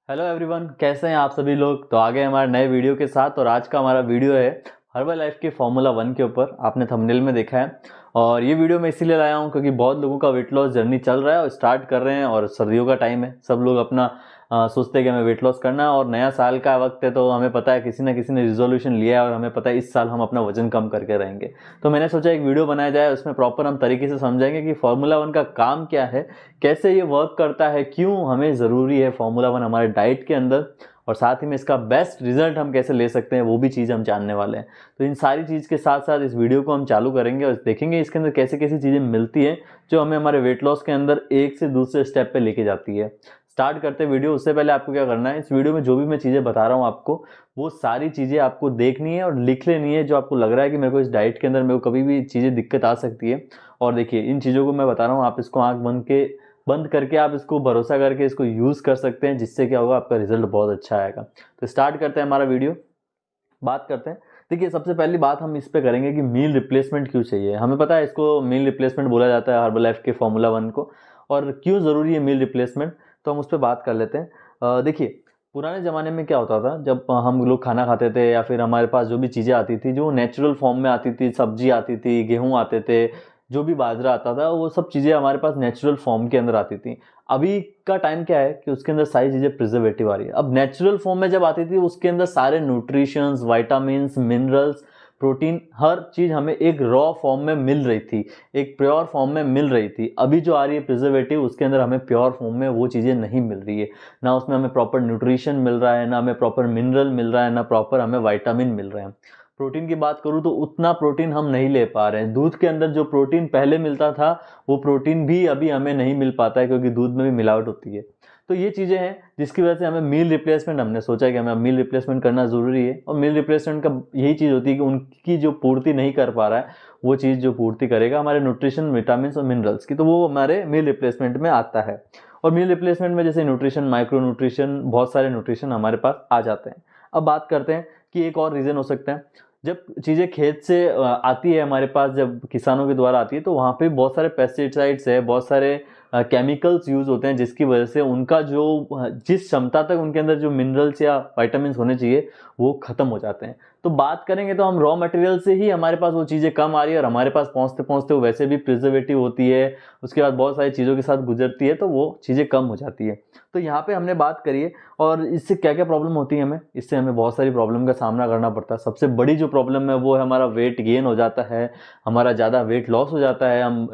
Hello everyone, कैसे हैं आप सभी लोग। तो आ गए हमारे नए वीडियो के साथ। और आज का हमारा वीडियो है हर्बल लाइफ के फार्मूला 1 के ऊपर। आपने थंबनेल में देखा है। और ये वीडियो मैं इसीलिए लाया हूँ क्योंकि बहुत लोगों का वेट लॉस जर्नी चल रहा है और स्टार्ट कर रहे हैं, और सर्दियों का टाइम है। सब लोग अपना सोचते हैं कि हमें वेट लॉस करना है, और नया साल का वक्त है तो हमें पता है किसी ना किसी ने रिजोल्यूशन लिया है और हमें पता है इस साल हम अपना वजन कम करके रहेंगे। तो मैंने सोचा एक वीडियो बनाया जाए, उसमें प्रॉपर हम तरीके से समझाएंगे कि फार्मूला 1 का काम क्या है, कैसे ये वर्क करता है, क्यों हमें ज़रूरी है फार्मूला 1 हमारे डाइट के अंदर, और साथ ही में इसका बेस्ट रिजल्ट हम कैसे ले सकते हैं वो भी चीज़ हम जानने वाले हैं। तो इन सारी चीज़ के साथ साथ इस वीडियो को हम चालू करेंगे और देखेंगे इसके अंदर कैसे कैसी चीज़ें मिलती हैं जो हमें हमारे वेट लॉस के अंदर एक से दूसरे स्टेप पे लेके जाती है। स्टार्ट करते हैं वीडियो। उससे पहले आपको क्या करना है, इस वीडियो में जो भी मैं चीज़ें बता रहा हूँ आपको, वो सारी चीज़ें आपको देखनी है और लिख लेनी है जो आपको लग रहा है कि मेरे को इस डाइट के अंदर मेरे को कभी भी चीज़ें दिक्कत आ सकती है। और देखिए, इन चीज़ों को मैं बता रहा हूँ, आप इसको आंख बंद करके आप इसको भरोसा करके इसको यूज़ कर सकते हैं, जिससे क्या होगा, आपका रिजल्ट बहुत अच्छा आएगा। तो स्टार्ट करते हैं हमारा वीडियो। बात करते हैं। देखिए, सबसे पहली बात हम इस पे करेंगे कि मील रिप्लेसमेंट क्यों चाहिए। हमें पता है इसको मील रिप्लेसमेंट बोला जाता है हर्बल लाइफ के फार्मूला 1 को। और क्यों ज़रूरी है मील रिप्लेसमेंट, तो हम उस पर बात कर लेते हैं। देखिए, पुराने ज़माने में क्या होता था, जब हम लोग खाना खाते थे या फिर हमारे पास जो भी चीज़ें आती थी जो नेचुरल फॉर्म में आती थी, सब्जी आती थी, गेहूँ आते थे, जो भी बाजरा आता था, वो सब चीज़ें हमारे पास नेचुरल फॉर्म के अंदर आती थी। अभी का टाइम क्या है कि उसके अंदर सारी चीज़ें प्रिजर्वेटिव आ रही है। अब नेचुरल फॉर्म में जब आती थी उसके अंदर सारे न्यूट्रिशंस, विटामिन्स, मिनरल्स, प्रोटीन, हर चीज़ हमें एक रॉ फॉर्म में मिल रही थी, एक प्योर फॉर्म में मिल रही थी। अभी जो आ रही है प्रिजर्वेटिव, उसके अंदर हमें प्योर फॉर्म में वो चीज़ें नहीं मिल रही है। ना उसमें हमें प्रॉपर न्यूट्रिशन मिल रहा है, ना हमें प्रॉपर मिनरल मिल रहा है, ना प्रॉपर हमें विटामिन मिल रहे हैं। प्रोटीन की बात करूँ तो उतना प्रोटीन हम नहीं ले पा रहे हैं। दूध के अंदर जो प्रोटीन पहले मिलता था, वो प्रोटीन भी अभी हमें नहीं मिल पाता है, क्योंकि दूध में भी मिलावट होती है। तो ये चीज़ें हैं जिसकी वजह से हमें मील रिप्लेसमेंट, हमने सोचा कि हमें मील रिप्लेसमेंट करना ज़रूरी है। और मील रिप्लेसमेंट का यही चीज़ होती है कि उनकी जो पूर्ति नहीं कर पा रहा है, वो चीज़ जो पूर्ति करेगा हमारे न्यूट्रिशन, विटामिन और मिनरल्स की, तो वो हमारे मील रिप्लेसमेंट में आता है। और मील रिप्लेसमेंट में जैसे न्यूट्रिशन, माइक्रो न्यूट्रिशन, बहुत सारे न्यूट्रिशन हमारे पास आ जाते हैं। अब बात करते हैं कि एक और रीज़न हो सकता है। जब चीज़ें खेत से आती है हमारे पास, जब किसानों के द्वारा आती है, तो वहाँ पे बहुत सारे पेस्टिसाइड्स है, बहुत सारे केमिकल्स यूज़ होते हैं, जिसकी वजह से उनका जो जिस क्षमता तक उनके अंदर जो मिनरल्स या विटामिन्स होने चाहिए, वो ख़त्म हो जाते हैं। तो बात करेंगे तो हम रॉ मटेरियल से ही हमारे पास वो चीज़ें कम आ रही है, और हमारे पास पहुँचते पहुँचते वो वैसे भी प्रिजर्वेटिव होती है, उसके बाद बहुत सारी चीज़ों के साथ गुजरती है, तो वो चीज़ें कम हो जाती है। तो यहाँ पे हमने बात करी है। और इससे क्या क्या प्रॉब्लम होती है हमें, इससे हमें बहुत सारी प्रॉब्लम का सामना करना पड़ता है। सबसे बड़ी जो प्रॉब्लम है वो है हमारा वेट गेन हो जाता है, हमारा ज़्यादा वेट लॉस हो जाता है, हम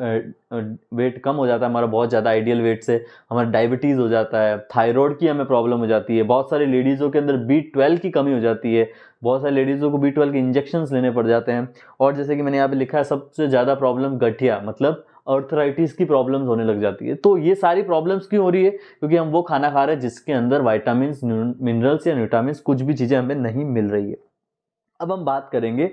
वेट कम हो जाता है हमारा बहुत ज़्यादा आइडियल वेट से, हमारा डायबिटीज़ हो जाता है, थायराइड की हमें प्रॉब्लम हो जाती है, बहुत सारी लेडीज़ों के अंदर B12 की कमी हो जाती है, बहुत सारी लेडीज़ों को B12 के इंजेक्शंस लेने पड़ जाते हैं। और जैसे कि मैंने यहाँ पे लिखा है, सबसे ज़्यादा प्रॉब्लम गठिया मतलब अर्थराइटिस की प्रॉब्लम्स होने लग जाती है। तो ये सारी प्रॉब्लम्स क्यों हो रही है, क्योंकि हम वो खाना खा रहे हैं जिसके अंदर विटामिन्स, मिनरल्स या विटामिन्स, कुछ भी चीज़ें हमें नहीं मिल रही है। अब हम बात करेंगे,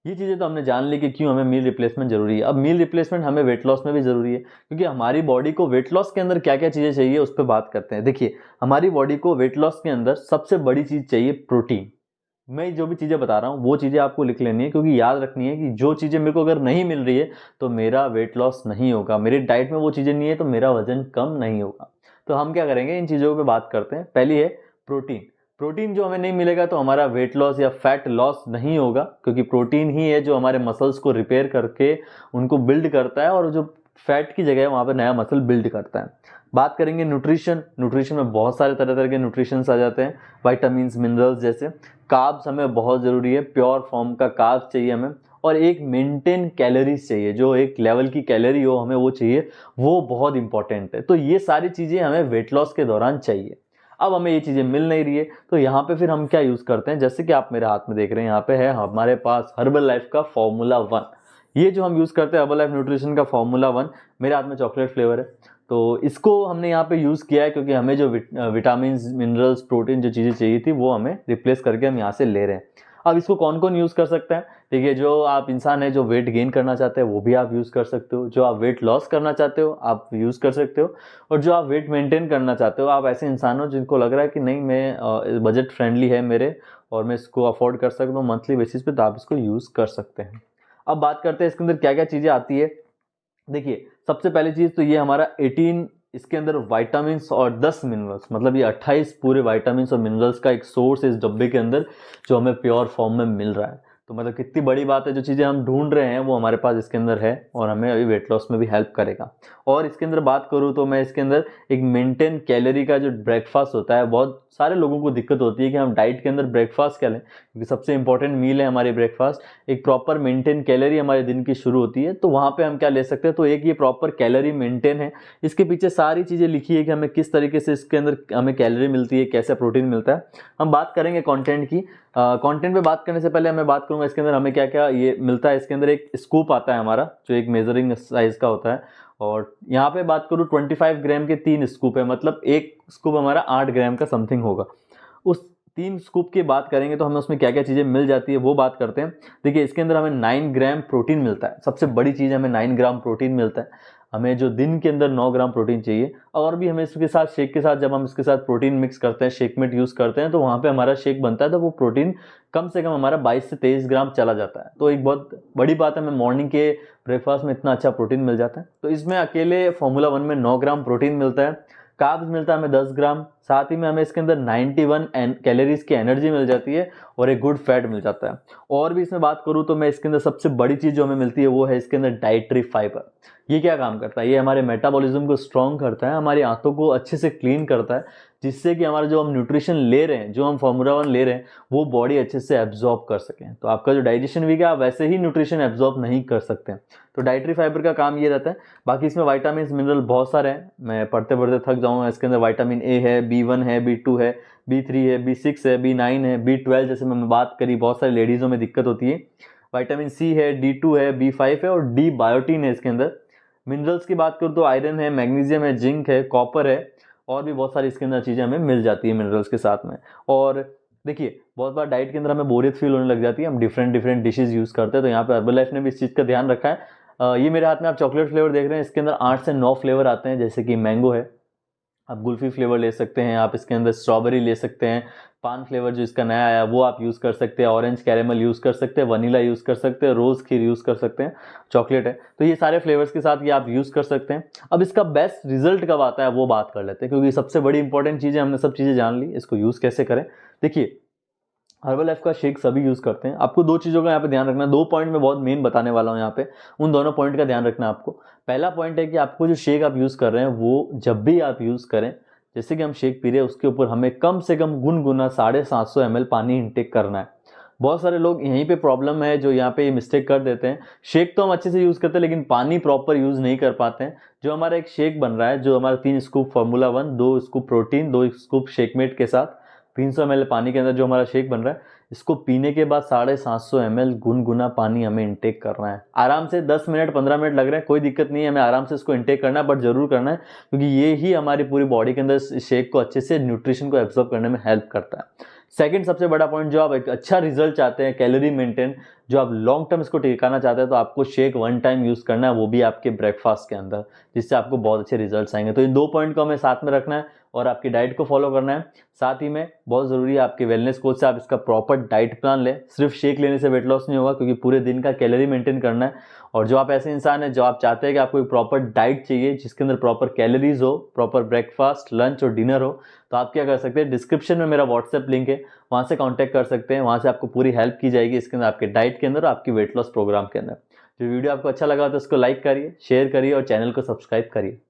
ये चीज़ें तो हमने जान ली कि क्यों हमें मील रिप्लेसमेंट जरूरी है। अब मील रिप्लेसमेंट हमें वेट लॉस में भी जरूरी है, क्योंकि हमारी बॉडी को वेट लॉस के अंदर क्या क्या चीज़ें चाहिए उस पर बात करते हैं। देखिए, हमारी बॉडी को वेट लॉस के अंदर सबसे बड़ी चीज़ चाहिए प्रोटीन। मैं जो भी चीज़ें बता रहा हूँ वो चीज़ें आपको लिख लेनी है, क्योंकि याद रखनी है कि जो चीज़ें मेरे को अगर नहीं मिल रही है तो मेरा वेट लॉस नहीं होगा, मेरी डाइट में वो चीज़ें नहीं है तो मेरा वजन कम नहीं होगा। तो हम क्या करेंगे, इन चीज़ों पे बात करते हैं। पहली है प्रोटीन। प्रोटीन जो हमें नहीं मिलेगा तो हमारा वेट लॉस या फैट लॉस नहीं होगा, क्योंकि प्रोटीन ही है जो हमारे मसल्स को रिपेयर करके उनको बिल्ड करता है, और जो फैट की जगह है वहाँ पर नया मसल बिल्ड करता है। बात करेंगे न्यूट्रिशन। न्यूट्रिशन में बहुत सारे तरह तरह के न्यूट्रिशंस आ जाते हैं, विटामिन्स, मिनरल्स जैसे। कार्ब्स हमें बहुत ज़रूरी है, प्योर फॉर्म का कार्ब्स चाहिए हमें। और एक मेंटेन कैलोरीज चाहिए, जो एक लेवल की कैलोरी हो हमें वो चाहिए, वो बहुत इंपॉर्टेंट है। तो ये सारी चीज़ें हमें वेट लॉस के दौरान चाहिए। अब हमें ये चीज़ें मिल नहीं रही है, तो यहाँ पे फिर हम क्या यूज़ करते हैं, जैसे कि आप मेरे हाथ में देख रहे हैं, यहाँ पे है हमारे पास हर्बल लाइफ का फार्मूला 1। ये जो हम यूज़ करते हैं हर्बल लाइफ न्यूट्रिशन का फार्मूला 1, मेरे हाथ में चॉकलेट फ्लेवर है। तो इसको हमने यहाँ पे यूज़ किया है, क्योंकि हमें जो विटामिन, मिनरल्स, प्रोटीन जो चीज़ें चाहिए थी वो हमें रिप्लेस करके हम यहाँ से ले रहे हैं। अब इसको कौन कौन यूज़ कर सकता है, देखिए, जो आप इंसान है जो वेट गेन करना चाहते हैं वो भी आप यूज़ कर सकते हो, जो आप वेट लॉस करना चाहते हो आप यूज़ कर सकते हो, और जो आप वेट मेंटेन करना चाहते हो, आप ऐसे इंसान हो जिनको लग रहा है कि नहीं, मैं बजट फ्रेंडली है मेरे और मैं इसको अफोर्ड कर सकता हूँ मंथली बेसिस पे, तो आप इसको यूज़ कर सकते हैं। अब बात करते हैं इसके अंदर क्या क्या चीज़ें आती है। देखिए, सबसे पहली चीज़ तो ये हमारा 18 इसके अंदर विटामिन्स और 10 मिनरल्स, मतलब ये 28 पूरे विटामिन्स और मिनरल्स का एक सोर्स इस डब्बे के अंदर जो हमें प्योर फॉर्म में मिल रहा है। तो मतलब कितनी बड़ी बात है, जो चीज़ें हम ढूंढ रहे हैं वो हमारे पास इसके अंदर है और हमें अभी वेट लॉस में भी हेल्प करेगा। और इसके अंदर बात करूँ तो मैं इसके अंदर एक मेंटेन कैलोरी का जो ब्रेकफास्ट होता है, बहुत सारे लोगों को दिक्कत होती है कि हम डाइट के अंदर ब्रेकफास्ट क्या लें, क्योंकि सबसे इंपॉर्टेंट मील है हमारी ब्रेकफास्ट। एक प्रॉपर मेंटेन कैलोरी हमारे दिन की शुरू होती है, तो वहाँ पे हम क्या ले सकते हैं, तो एक ये प्रॉपर कैलोरी मेंटेन है। इसके पीछे सारी चीज़ें लिखी है कि हमें किस तरीके से इसके अंदर हमें कैलोरी मिलती है, कैसे प्रोटीन मिलता है। हम बात करेंगे कंटेंट की। कंटेंट पे बात करने से पहले मैं बात करूंगा इसके अंदर हमें क्या क्या ये मिलता है। इसके अंदर एक स्कूप आता है हमारा, जो एक मेजरिंग साइज का होता है, और यहाँ पे बात करूँ 25 ग्राम के 3 स्कूप है, मतलब एक स्कूप हमारा 8 ग्राम का समथिंग होगा। उस 3 स्कूप की बात करेंगे तो हमें उसमें क्या क्या चीज़ें मिल जाती है वो बात करते हैं। देखिए, इसके अंदर हमें 9 ग्राम प्रोटीन मिलता है, सबसे बड़ी चीज़ हमें 9 ग्राम प्रोटीन मिलता है। हमें जो दिन के अंदर 9 ग्राम प्रोटीन चाहिए, और भी हमें इसके साथ शेक के साथ जब हम इसके साथ प्रोटीन मिक्स करते हैं, शेक मेट यूज़ करते हैं, तो वहाँ पे हमारा शेक बनता है, तो वो प्रोटीन कम से कम हमारा 22 से 23 ग्राम चला जाता है। तो एक बहुत बड़ी बात है, हमें मॉर्निंग के ब्रेकफास्ट में इतना अच्छा प्रोटीन मिल जाता है। तो इसमें अकेले फॉर्मूला 1 में 9 ग्राम प्रोटीन मिलता है। कार्ब्स मिलता है हमें 10 ग्राम, साथ ही में हमें इसके अंदर 91 कैलोरीज की एनर्जी मिल जाती है और एक गुड फैट मिल जाता है। और भी इसमें बात करूँ तो मैं इसके अंदर सबसे बड़ी चीज़ जो हमें मिलती है वो है इसके अंदर डाइटरी फाइबर। ये क्या काम करता है, ये हमारे मेटाबॉलिज्म को स्ट्रॉन्ग करता है, हमारी आंतों को अच्छे से क्लीन करता है, जिससे कि हमारा जो हम न्यूट्रिशन ले रहे हैं, जो हम फॉर्मूला 1 ले रहे हैं, वो बॉडी अच्छे से एब्जॉर्ब कर सकें। तो आपका जो डाइजेशन वीक है, आप वैसे ही न्यूट्रिशन एब्जॉर्ब नहीं कर सकते। तो डाइटरी फाइबर का काम ये रहता है। बाकी इसमें विटामिन मिनरल बहुत सारे हैं, मैं पढ़ते पढ़ते थक जाऊँगा। इसके अंदर विटामिन ए है, B1 है, B2 है, B3 है, B6 है, B9 है, B12 जैसे मैंने बात करी, बहुत सारी लेडीज़ों में दिक्कत होती है। विटामिन सी है, D2 है, B5 है और डी बायोटीन है इसके अंदर। मिनरल्स की बात करूँ तो आयरन है, मैग्नीशियम है, जिंक है, कॉपर है, और भी बहुत सारी इसके अंदर चीज़ें हमें मिल जाती है मिनरल्स के साथ में। और देखिए, बहुत बार डाइट के अंदर हमें बोरियत फील होने लग जाती है, हम डिफरेंट डिफरेंट डिशेज यूज़ करते हैं, तो यहाँ पे हर्बल ने भी इस चीज़ का ध्यान रखा है। ये मेरे हाथ में आप चॉकलेट फ्लेवर देख रहे हैं, इसके अंदर 8 से 9 फ्लेवर आते हैं, जैसे कि मैंगो है, आप कुल्फी फ्लेवर ले सकते हैं, आप इसके अंदर स्ट्रॉबेरी ले सकते हैं, पान फ्लेवर जो इसका नया आया वो आप यूज़ कर सकते हैं, ऑरेंज कैरेमल यूज़ कर सकते हैं, वनीला यूज़ कर सकते हैं, रोज़ खीर यूज़ कर सकते हैं, चॉकलेट है। तो ये सारे फ्लेवर्स के साथ ये आप यूज़ कर सकते हैं। अब इसका बेस्ट रिजल्ट कब आता है वो बात कर लेते हैं, क्योंकि सबसे बड़ी इंपॉर्टेंट चीज़ है, हमने सब चीज़ें जान ली, इसको यूज़ कैसे करें। देखिए, हर्बल लाइफ का शेक सभी यूज़ करते हैं। आपको 2 चीज़ों का यहाँ पे ध्यान रखना है, 2 पॉइंट मैं बहुत मेन बताने वाला हूँ यहाँ पे, उन दोनों पॉइंट का ध्यान रखना है आपको। पहला पॉइंट है कि आपको जो शेक आप यूज़ कर रहे हैं वो जब भी आप यूज़ करें, जैसे कि हम शेक पी रहे हैं, उसके ऊपर हमें कम से कम गुनगुना 750 ml पानी इनटेक करना है। बहुत सारे लोग यहीं पे प्रॉब्लम है, जो यहाँ पे मिस्टेक कर देते हैं। शेक तो हम अच्छे से यूज़ करते हैं, लेकिन पानी प्रॉपर यूज़ नहीं कर पाते हैं। जो हमारा एक शेक बन रहा है, जो हमारा 3 scoop formula 1, 2 scoop protein, 2 scoop Shakemate के साथ 300 ml पानी के अंदर जो हमारा शेक बन रहा है, इसको पीने के बाद 750 ml गुनगुना पानी हमें इंटेक करना है। आराम से 10 मिनट 15 मिनट लग रहे हैं, कोई दिक्कत नहीं है, हमें आराम से इसको इंटेक करना है, बट जरूर करना है, क्योंकि ये ही हमारी पूरी बॉडी के अंदर शेक को अच्छे से न्यूट्रिशन को एब्जॉर्ब करने में हेल्प करता है। सेकंड सबसे बड़ा पॉइंट, जो आप एक अच्छा रिजल्ट चाहते हैं, कैलोरी मेंटेन, जो आप लॉन्ग टर्म इसको टिकाना चाहते हैं, तो आपको शेक 1 टाइम यूज़ करना है, वो भी आपके ब्रेकफास्ट के अंदर, जिससे आपको बहुत अच्छे रिजल्ट्स आएंगे। तो इन 2 पॉइंट को हमें साथ में रखना है और आपकी डाइट को फॉलो करना है। साथ ही में बहुत ज़रूरी है, आपके वेलनेस कोच से आप इसका प्रॉपर डाइट प्लान लें। सिर्फ शेक लेने से वेट लॉस नहीं होगा, क्योंकि पूरे दिन का कैलोरी मेंटेन करना है। और जो आप ऐसे इंसान हैं जो आप चाहते हैं कि आपको एक प्रॉपर डाइट चाहिए, जिसके अंदर प्रॉपर कैलोरीज हो, प्रॉपर ब्रेकफास्ट, लंच और डिनर हो, तो आप क्या कर सकते हैं, डिस्क्रिप्शन में मेरा व्हाट्सएप लिंक है, वहाँ से कांटेक्ट कर सकते हैं। वहाँ से आपको पूरी हेल्प की जाएगी इसके अंदर, आपके डाइट के अंदर, आपकी वेट लॉस प्रोग्राम के अंदर। जो वीडियो आपको अच्छा लगा तो इसको लाइक करिए, शेयर करिए और चैनल को सब्सक्राइब करिए।